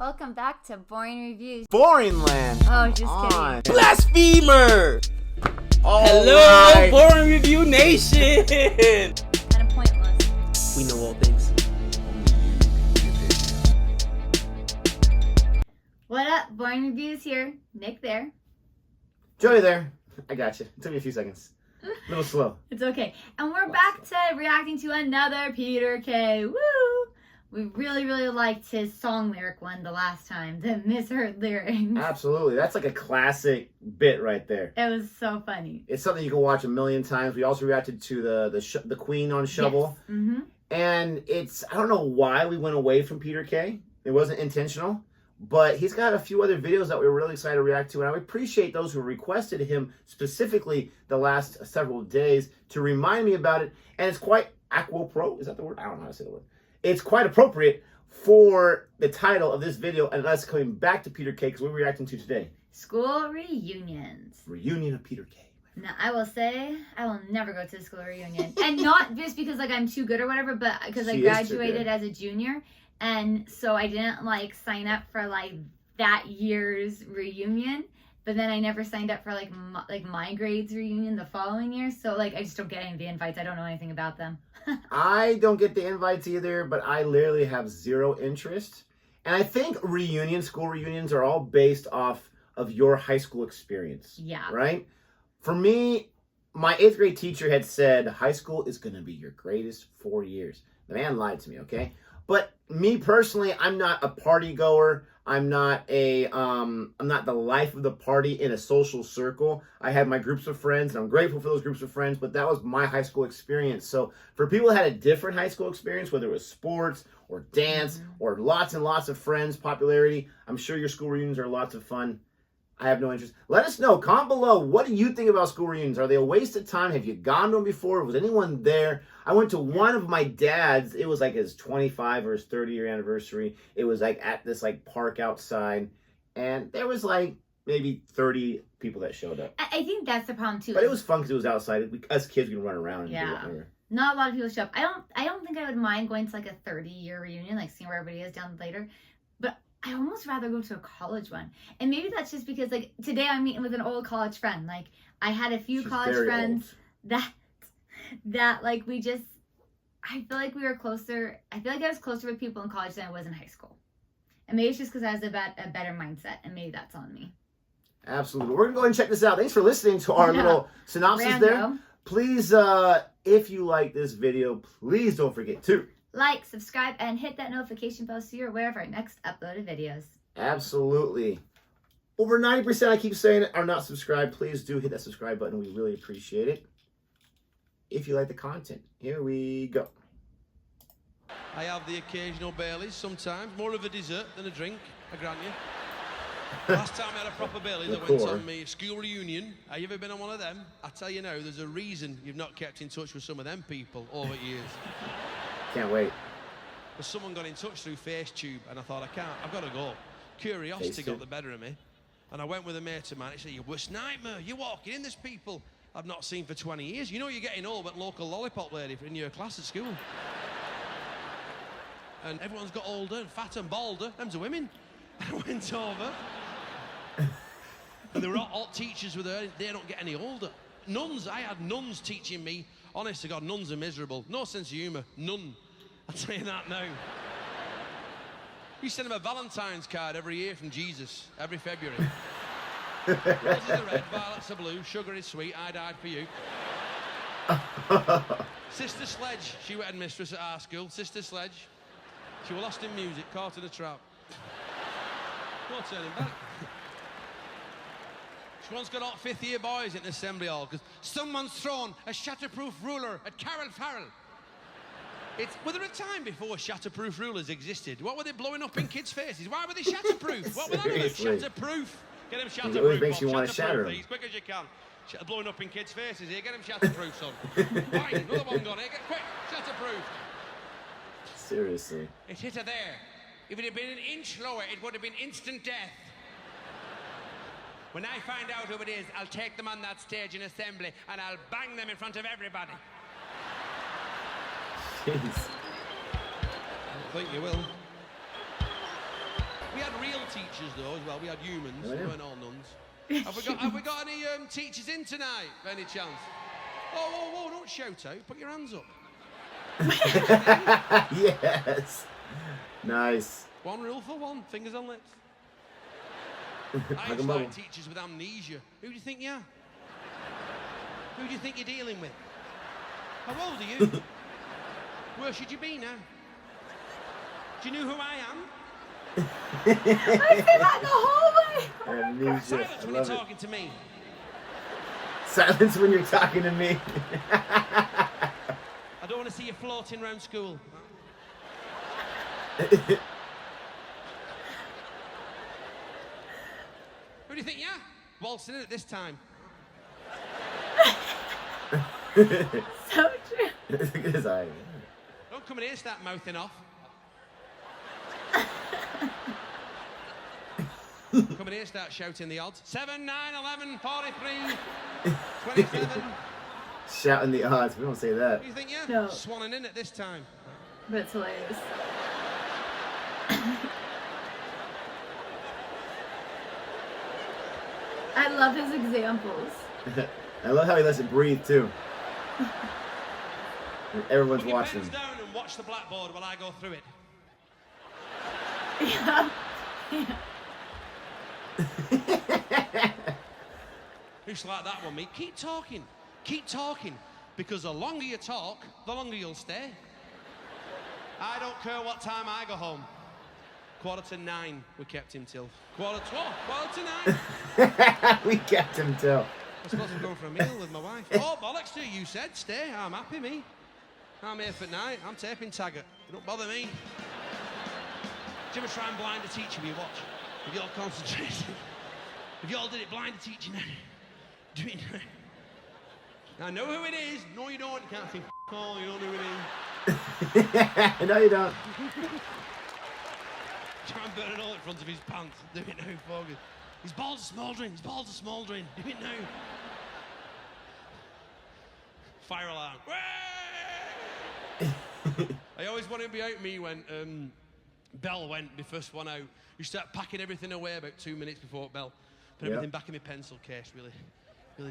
Welcome back to Boring Reviews. Boring land. Oh, just kidding. Blasphemer! Hello, right. Boring Review Nation! Kind of pointless. We know all things. What up? Boring Reviews here. Nick there. Jodi there. I got you. It took me a few seconds. A little slow. It's okay. And we're back to reacting to another Peter K. Woo! We really liked his song lyric one the last time, the misheard lyrics. Absolutely. That's like a classic bit right there. It was so funny. It's something you can watch a million times. We also reacted to the Queen on Shovel. Yes. Mm-hmm. And I don't know why we went away from Peter K. It wasn't intentional. But he's got a few other videos that we were really excited to react to. And I appreciate those who requested him specifically the last several days to remind me about it. And it's quite aquapro. Is that the word? I don't know how to say the word. It's quite appropriate for the title of this video and us coming back to Peter K. because we're reacting to today. School reunions. Reunion of Peter K. Now, I will say, I will never go to a school reunion. And not just because like I'm too good or whatever, but because I graduated as a junior. And so I didn't like sign up for like that year's reunion. But then I never signed up for like my grades reunion the following year. So like I just don't get any of the invites. I don't know anything about them. I don't get the invites either, but I literally have zero interest. And I think school reunions are all based off of your high school experience. Yeah. Right? For me, my 8th grade teacher had said high school is going to be your greatest 4 years. The man lied to me, okay? But me personally, I'm not a party goer. I'm not the life of the party in a social circle. I have my groups of friends, and I'm grateful for those groups of friends, but that was my high school experience. So for people that had a different high school experience, whether it was sports or dance or lots and lots of friends, popularity, I'm sure your school reunions are lots of fun. I have no interest. Let us know. Comment below. What do you think about school reunions? Are they a waste of time? Have you gone to them before? Was anyone there? I went to one of my dad's. It was like his 25 or his 30-year anniversary. It was like at this like park outside. And there was like maybe 30 people that showed up. I think that's the problem too. But it was fun because it was outside. Us kids can run around and do whatever. Not a lot of people show up. I don't think I would mind going to like a 30-year reunion, like seeing where everybody is down later. But I almost rather go to a college one. And maybe that's just because like today I'm meeting with an old college friend. Like I had a few college friends that like I feel like we were closer. I feel like I was closer with people in college than I was in high school. And maybe it's just because I was a better mindset, and maybe that's on me. Absolutely. We're going to go ahead and check this out. Thanks for listening to our little synopsis there. Please, if you like this video, please don't forget to like, subscribe, and hit that notification bell so you're aware of our next uploaded videos. Absolutely. Over 90%, I keep saying it, are not subscribed. Please do hit that subscribe button. We really appreciate it. If you like the content, here we go. I have the occasional Baileys sometimes, more of a dessert than a drink, I grant you. Last time I had a proper Baileys, I went on my school reunion. Have you ever been on one of them? I tell you now, there's a reason you've not kept in touch with some of them people over years. Can't wait. But someone got in touch through FaceTube, and I thought, I've got to go. Curiosity got the better of me. And I went with a mate of mine. He said, your worst nightmare, you're walking in, there's people I've not seen for 20 years. You know you're getting old, but local lollipop lady in your class at school. And everyone's got older and fat and balder. Them's the women. I went over. And there were all teachers with her. They don't get any older. Nuns, I had nuns teaching me. Honest to God, nuns are miserable. No sense of humour. None. I'll tell you that now. We send them a Valentine's card every year from Jesus, every February. Roses are red, violets are blue, sugar is sweet, I died for you. Sister Sledge, she was headmistress at our school. Sister Sledge, she was lost in music, caught in a trap. No turning back. She once got all 5th year boys in the assembly hall because someone's thrown a shatterproof ruler at Carol Farrell. Was there a time before shatterproof rulers existed? What were they blowing up in kids' faces? Why were they shatterproof? What were they? Shatterproof. Get them shatterproof. It always makes you want to shatter them. As quick as you can. Blowing up in kids' faces here. Get them shatterproof, son. Right, another one gone here. Get quick. Shatterproof. Seriously. It hit her there. If it had been an inch lower, it would have been instant death. When I find out who it is, I'll take them on that stage in assembly and I'll bang them in front of everybody. Jeez. I think you will. We had real teachers though as well. We had humans. Oh, We yeah. weren't all nuns. Have we got any teachers in tonight, by any chance? Oh, whoa, whoa, don't shout out. Put your hands up. Yes. Nice. One rule for one, fingers on lips. I Like a used to bubble. like teachers with amnesia. Who do you think you are? Who do you think you're dealing with? How old are you? Where should you be now? Do you know who I am? I say that the whole way. Amnesia. Silence I when you're love it. talking to me. Silence when you're talking to me. I don't want to see you floating around school. Who do you think you are? Waltzing in at this time. So true. Look at his eye. Don't come in here and start mouthing off. Come in here and start shouting the odds. 7, 9, 11, 43, 27. Shouting the odds. We don't say that. Who do you think you are? No. Swanning in at this time. But it's hilarious. I love his examples. I love how he lets it breathe too. Everyone's Put your watching. pens down and watch the blackboard while I go through it. Yeah. Who's like that one, me? Keep talking. Keep talking. Because the longer you talk, the longer you'll stay. I don't care what time I go home. 8:45, we kept him till. 8:45. We kept him till. I'm supposed to be going for a meal with my wife. Oh, bollocks to you, said stay. I'm happy, me. I'm here for night. I'm taping Taggart. Don't bother me. Do you ever try and blind a teacher when you watch? If you're concentrating. If you all did it blind a teacher now. Do it now. I know who it is. No, you don't. You can't think. Oh, you don't know who it is. No, you don't. Try and burn it all in front of his pants. Do it now, Foggy. His balls are smouldering. His balls are smouldering. Do it now. Fire alarm. I always wanted to be out me when Bell went, my first one out. You start packing everything away about 2 minutes before Bell. Put Yep. everything back in my pencil case, really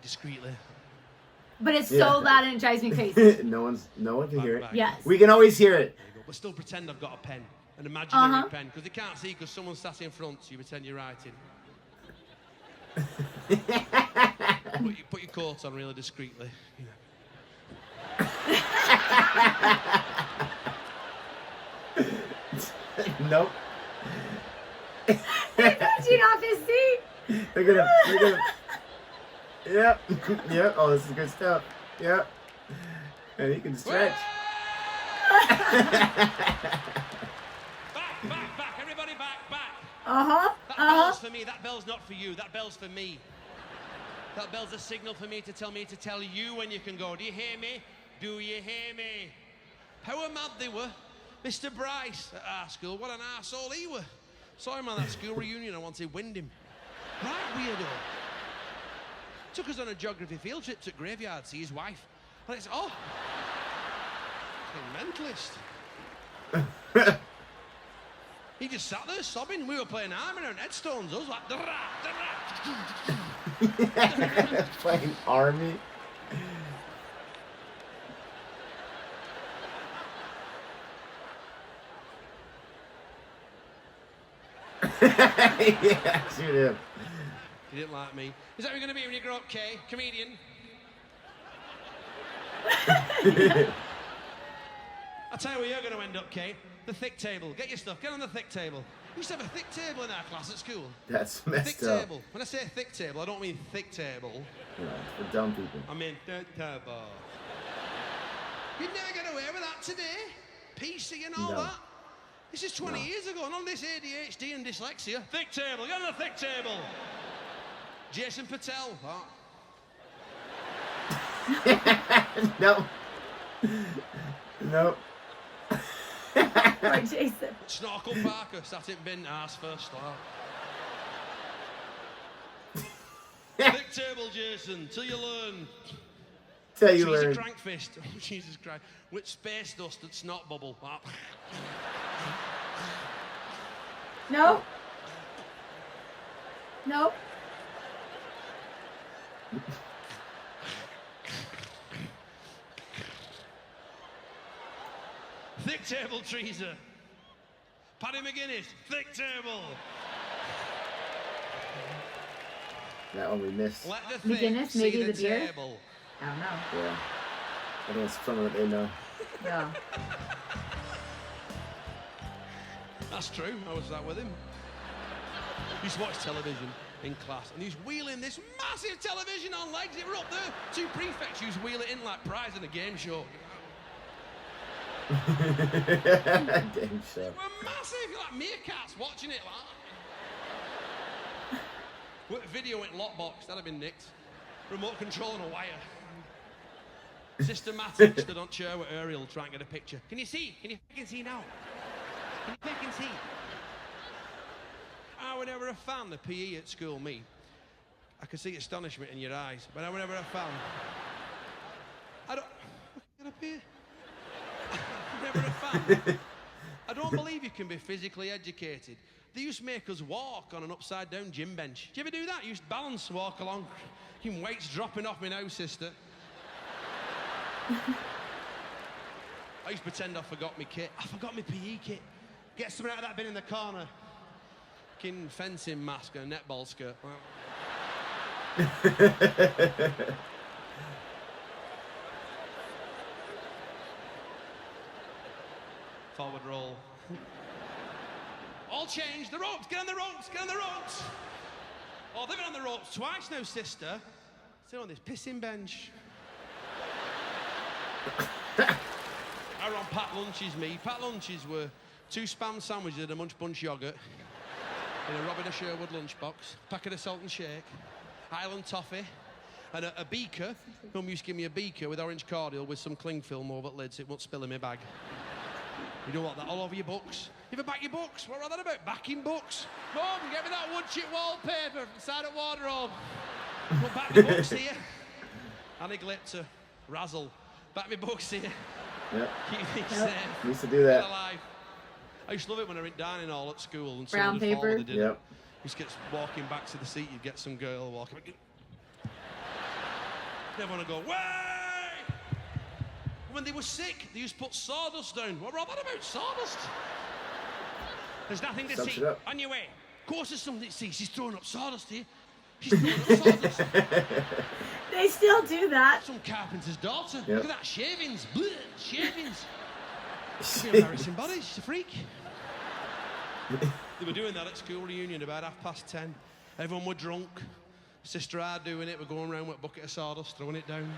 discreetly. But it's Yeah. so loud and it drives me crazy. No one can hear it. Back. Yes. We can always hear it. There you go. But still pretend I've got a pen, an imaginary Uh-huh. pen, because they can't see because someone sat in front, so you pretend you're writing. Put your coat on really discreetly. You know. Nope. Touching off his seat. Look at him. Look at him. Yep. Yep. Oh, this is good stuff. Yep. And he can stretch. Back, everybody back. Uh-huh. That Uh-huh. bell's for me, that bell's not for you, that bell's for me. That bell's a signal for me to tell you when you can go. Do you hear me? Do you hear me? How mad they were. Mr. Bryce at our school, what an arsehole he were. Saw him on that school reunion, I wanted to wind him. Right weirdo. Took us on a geography field trip to Graveyard, see his wife. And it's, oh, mentalist. He just sat there sobbing. We were playing army around headstones. I was like, Playing army. Yeah, shoot him. You didn't like me. Is that what you're going to be when you grow up, Kay? Comedian? I'll tell you where you're going to end up, Kay. The thick table. Get your stuff. Get on the thick table. We used to have a thick table in our class at school. That's Thick messed up. table. When I say thick table, I don't mean thick table. Yeah, for dumb people. I mean thick table. You'd never get away with that today. PC and all No. that. This is 20 No. years ago, and all this ADHD and dyslexia. Thick table. Get on the thick table. Jason Patel. Oh. No. No. Poor Jason. Snorkel Parker sat in bin arse first. Oh. Thick table, Jason, till you learn. Tell you So he's a learn. crank fist. Oh, Jesus Christ. With space dust and snot bubble. Oh. No. Nope. Thick table, Teresa. Paddy McGuinness, thick table. That one we missed. Let the thick McGuinness, see maybe the the beer? table. I don't know. Yeah. I think it's someone that they know. Yeah. That's true. I was that with him. He used to watch television in class, and he's wheeling this massive television on legs. They were up there. Two prefects used to wheel it in like prize in a game show. Game show. They were massive. You're like meerkats watching it. Like. With video in lockbox, that'd have been nicked. Remote control and a wire. Systematic stood on chair with Ariel trying to get a picture. Can you see? Can you fucking see now? Can you fucking see? I would never have found the PE at school, me. I could see astonishment in your eyes, but I would never have found. I don't. Get up here. I would never have found. I don't believe you can be physically educated. They used to make us walk on an upside down gym bench. Do you ever do that? You used to balance, walk along. Your weights dropping off me now, sister. I used to pretend I forgot my kit. I forgot my PE kit. Get something out of that bin in the corner. Fucking fencing mask and a netball skirt. Forward roll. All change. The ropes. Get on the ropes. Get on the ropes. Oh, they've been on the ropes twice now, sister. Sit on this pissing bench. I run packed lunches, me. Packed lunches were 2 spam sandwiches and a Munch Bunch yoghurt in a Robin of Sherwood lunchbox, packet of salt and shake, Highland toffee, and a beaker. Mum used to give me a beaker with orange cordial with some cling film over the lid so it won't spill in my bag. You don't want that all over your books. You ever back your books? What are that about? Backing books? Mum, get me that wood chip wallpaper from the side of wardrobe. Don't back my books here. I neglect to razzle. Back my books here. Yep. Keep me safe. Used to do that. Get alive. I used to love it when I went dining hall at school and Brown someone would follow paper. the dinner. Yep. You just get walking back to the seat, you'd get some girl walking back. Everyone would go, way! When they were sick, they used to put sawdust down. What were all that about, sawdust? There's nothing to Sums see. it up. On your way. Of course there's something to see. She's throwing up sawdust here. She's throwing up sawdust. They still do that. Some carpenter's daughter. Yep. Look at that, shavings. Blech, shavings. She's an embarrassing body, she's a freak. They were doing that at school reunion about 10:30. Everyone were drunk. Sister I doing it. We're going around with a bucket of sawdust, throwing it down.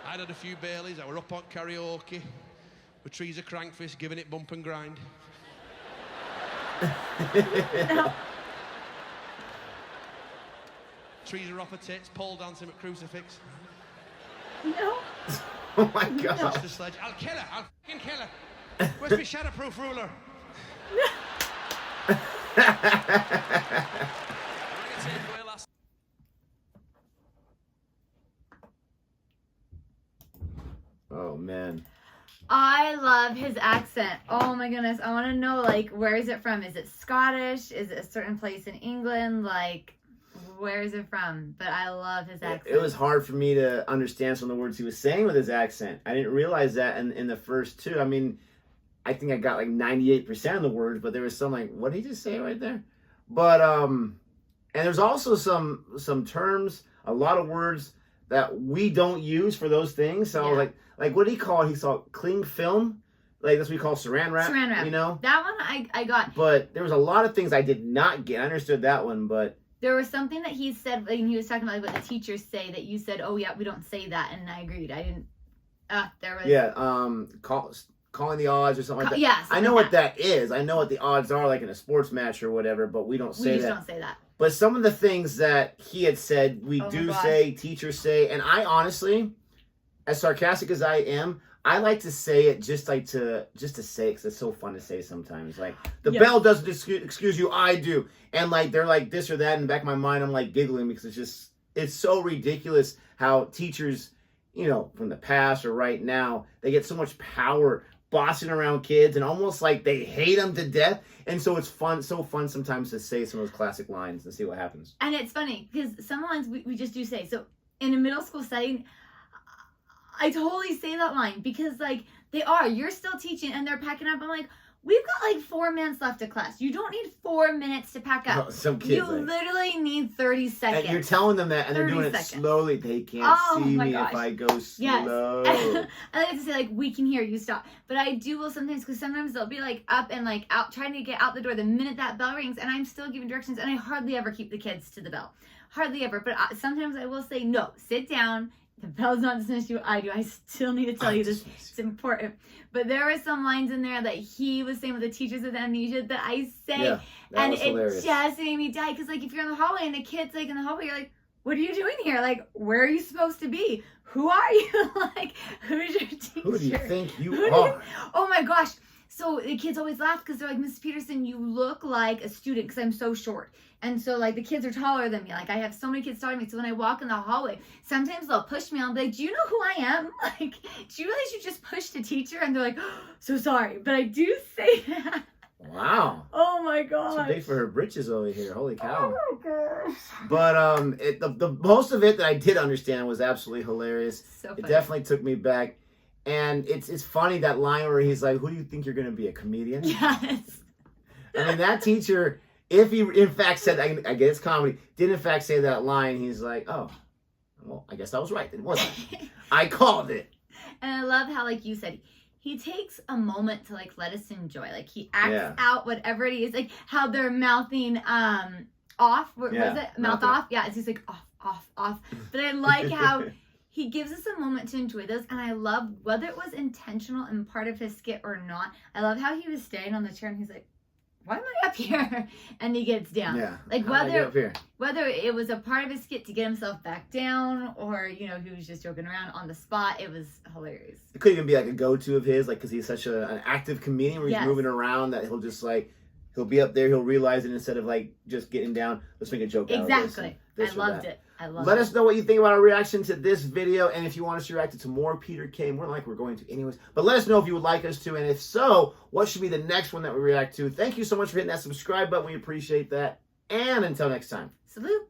I'd had a few Baileys. I were up on karaoke with Teresa Crankfist giving it bump and grind. No. Teresa off her tits, pole dancing with crucifix. No. Oh my God. Touch the sledge. I'll kill her. I'll fucking kill her. Where's my shatterproof ruler? Oh man. I love his accent. Oh my goodness. I want to know, like, where is it from? Is it Scottish? Is it a certain place in England? Like, where is it from? But I love his accent. It was hard for me to understand some of the words he was saying with his accent. I didn't realize that in the first two. I mean, I think I got like 98% of the words, but there was some like, what did he just say right there? But and there's also some terms, a lot of words that we don't use for those things. So Yeah. like what did he call it? He saw cling film. Like that's what we call saran wrap. Saran wrap. You know? That one I got. But there was a lot of things I did not get. I understood that one, but There was something that he said when he was talking about like, what the teachers say that you said, oh yeah, we don't say that. And I agreed. I didn't. There was. yeah, calling the odds or something like that. Yeah. I know what that is. I know what the odds are, like in a sports match or whatever, but we don't We say just that. don't say that. But some of the things that he had said, we Oh my do gosh. say, teachers say, and I honestly, as sarcastic as I am, I like to say it just to say it because it's so fun to say sometimes. Like, the Yeah. bell doesn't excuse you, I do. And like, they're like this or that, in the back of my mind, I'm like giggling because it's so ridiculous how teachers, you know, from the past or right now, they get so much power bossing around kids and almost like they hate them to death. And so it's fun, so fun sometimes to say some of those classic lines and see what happens. And it's funny because some lines we just do say. So in a middle school setting, I totally say that line because like you're still teaching and they're packing up. I'm like, we've got like 4 minutes left of class. You don't need 4 minutes to pack up. Oh, some kids, you literally need 30 seconds. And you're telling them that, and they're doing it slowly. They can't see me if I go slow. Yes. I like to say, like, we can hear you, stop. But I will sometimes, because sometimes they'll be, like, up and, like, out, trying to get out the door the minute that bell rings, and I'm still giving directions, and I hardly ever keep the kids to the bell. Hardly ever. But sometimes I will say, no, sit down. The bell's not dismissed you. I do. I still need to tell you this. It's important. But there were some lines in there that he was saying with the teachers with amnesia that I say. Yeah, and was hilarious. It just made me die. Because, like, if you're in the hallway and the kid's, like, in the hallway, you're like, what are you doing here? Like, where are you supposed to be? Who are you? Like, who's your teacher? Who do you think you are? Oh, my gosh. So the kids always laugh because they're like, Miss Peterson, you look like a student because I'm so short. And so, like, the kids are taller than me. Like, I have so many kids taller than me. So when I walk in the hallway, sometimes they'll push me. I'll be like, do you know who I am? Like, do you realize you just pushed a teacher? And they're like, oh, so sorry. But I do say that. Wow. Oh, my gosh. Too big for her britches over here. Holy cow. Oh, my gosh. But the most of it that I did understand was absolutely hilarious. So funny. It definitely took me back. And it's funny, that line where he's like, who do you think you're going to be, a comedian? Yes. I mean, that teacher, if he in fact said, I guess comedy, did in fact say that line, he's like, oh, well, I guess I was right then, wasn't I? I called it. And I love how, like you said, he takes a moment to, like, let us enjoy. Like, he acts out whatever it is. Like, how they're mouthing off. What was it? Mouth off? Yeah, it's just like off. But I like how he gives us a moment to enjoy this. And I love, whether it was intentional and part of his skit or not, I love how he was staying on the chair and he's like, why am I up here? And he gets down. Yeah. Like, whether it was a part of his skit to get himself back down or, you know, he was just joking around on the spot, it was hilarious. It could even be like a go-to of his, like, because he's such an active comedian where he's moving around that he'll just, like, he'll be up there, he'll realize it instead of, like, just getting down, let's make a joke out of this. Exactly. I loved it. Let us know what you think about our reaction to this video, and if you want us to react to more Peter Kay, more like we're going to anyways. But let us know if you would like us to, and if so, what should be the next one that we react to. Thank you so much for hitting that subscribe button. We appreciate that. And until next time. Salute.